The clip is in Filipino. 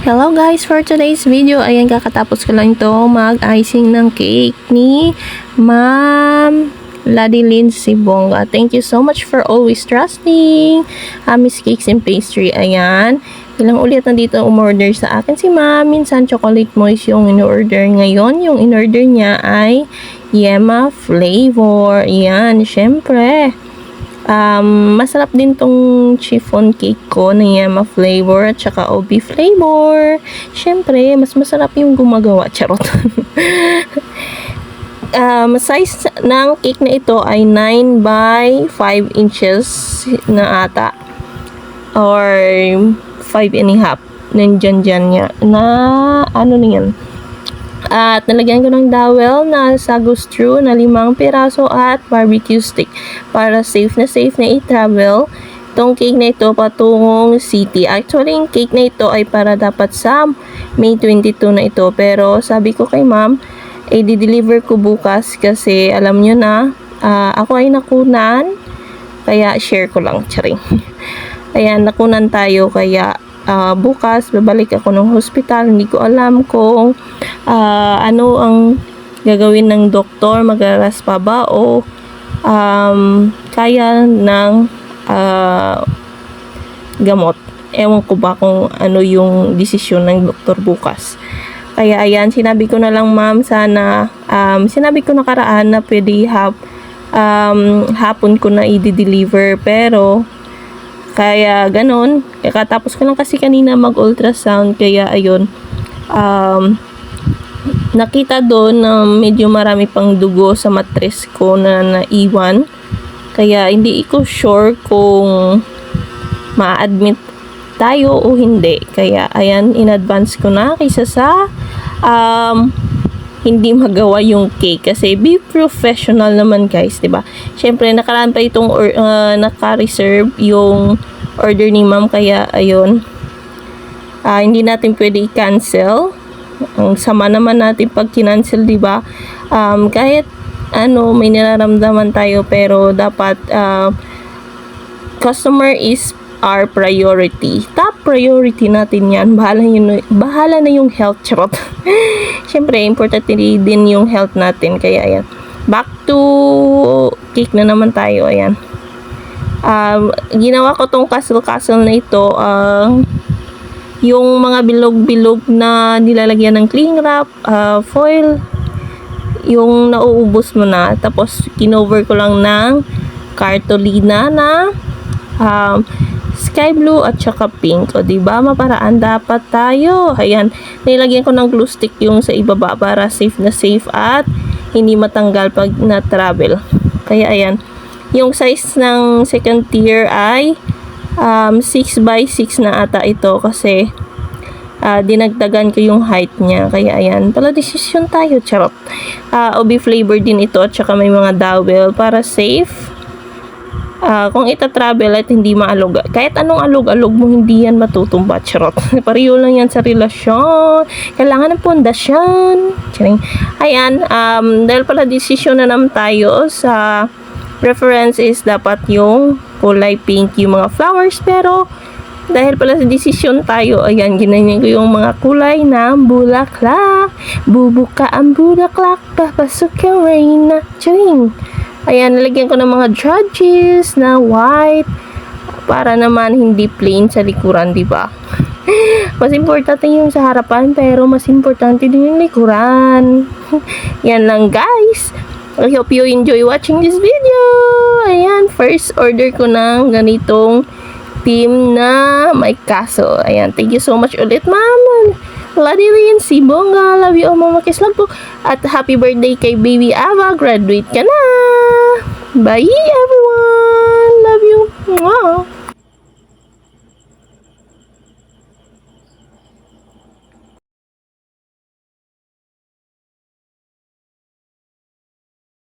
Hello guys, for today's video, ayan kakatapos ko lang ito mag-icing ng cake ni Ma'am Ladilyn Sibonga. Thank you so much for always trusting Miss Cakes and Pastry. Ayan, ilang ulit na dito umorder sa akin si Ma'am. Minsan chocolate moist yung in-order. Ngayon, yung in-order niya ay Yema flavor. Ayan, syempre. Masarap din tong chiffon cake ko na Yema flavor at saka OB flavor. Syempre, mas masarap yung gumagawa. Charot. Size ng cake na ito ay 9 by 5 inches na ata. Or 5 and a half. Nandyan niya. Na ano na yan. At nalagyan ko ng dowel na sago straw na 5 piraso at barbecue stick para safe na i-travel itong cake na ito patungong city. Actually, yung cake na ito ay para dapat sa May 22 na ito. Pero sabi ko kay ma'am, di-deliver ko bukas kasi alam nyo na, ako ay nakunan. Kaya share ko lang, charing. Ayan, nakunan tayo kaya bukas babalik ako ng hospital. Hindi ko alam kung ano ang gagawin ng doktor, magaras pa ba o kaya ng gamot. Ewan ko ba kung ano yung desisyon ng doktor bukas. Kaya ayan, sinabi ko na lang ma'am, sana sinabi ko nakaraan na pwede hapon ko na i-deliver, pero kaya ganon, katapos ko lang kasi kanina mag-ultrasound, kaya ayun, nakita doon na medyo marami pang dugo sa mattress ko na naiwan, kaya hindi ko sure kung ma-admit tayo o hindi. Kaya ayan, in advance ko na kaysa sa hindi magawa yung cake, kasi be professional naman guys, diba? Syempre nakaraan pa itong naka-reserve yung order ni ma'am, kaya ayun, hindi natin pwede i-cancel. Ang sama naman natin pag kinancel, diba? Kahit ano, may nararamdaman tayo, pero dapat customer is our priority. Top priority natin yan. Bahala na yung health. Charot. Siyempre, importante din yung health natin. Kaya ayan. Back to cake na naman tayo. Ayan. Ginawa ko tong castle na ito. Yung mga bilog-bilog na nilalagyan ng cling wrap, foil, yung nauubos mo na. Tapos, kinover ko lang ng cartolina na sky blue at saka pink. O diba, maparaan dapat tayo. Ayan, nilagyan ko ng glue stick yung sa ibaba para safe na safe at hindi matanggal pag na-travel. Kaya ayan, yung size ng second tier ay 6 by 6 na ata ito kasi dinagdagan ko yung height niya. Kaya ayan, pala decision tayo. Charot. OB flavor din ito at saka may mga dowel para safe. Kung ita-travel at hindi maalog, kahit anong alog-alog mo, hindi yan matutumba. Charot. Pareho lang yan sa relasyon. Kailangan ng pundasyon. Charing. Ayan, dahil pala decision na naman tayo sa preference is dapat yung kulay pink yung mga flowers, pero dahil pala sa decision tayo, ayan, ginanyan ko yung mga kulay na bulaklak. Bubuka ang bulaklak, papasok ang reyna. Charing. Ayan, nalagyan ko ng mga judges na white para naman hindi plain sa likuran, diba? Mas importante yung sa harapan, pero mas importante din yung likuran. Yan lang guys. I hope you enjoy watching this video. Ayan, first order ko ng ganitong team na may kaso. Ayan, thank you so much ulit, ma'am Ladilyn Sibonga. Love you all, mama kislog po. At happy birthday kay baby Ava. Graduate ka na. Bye everyone. Love you. Mwah.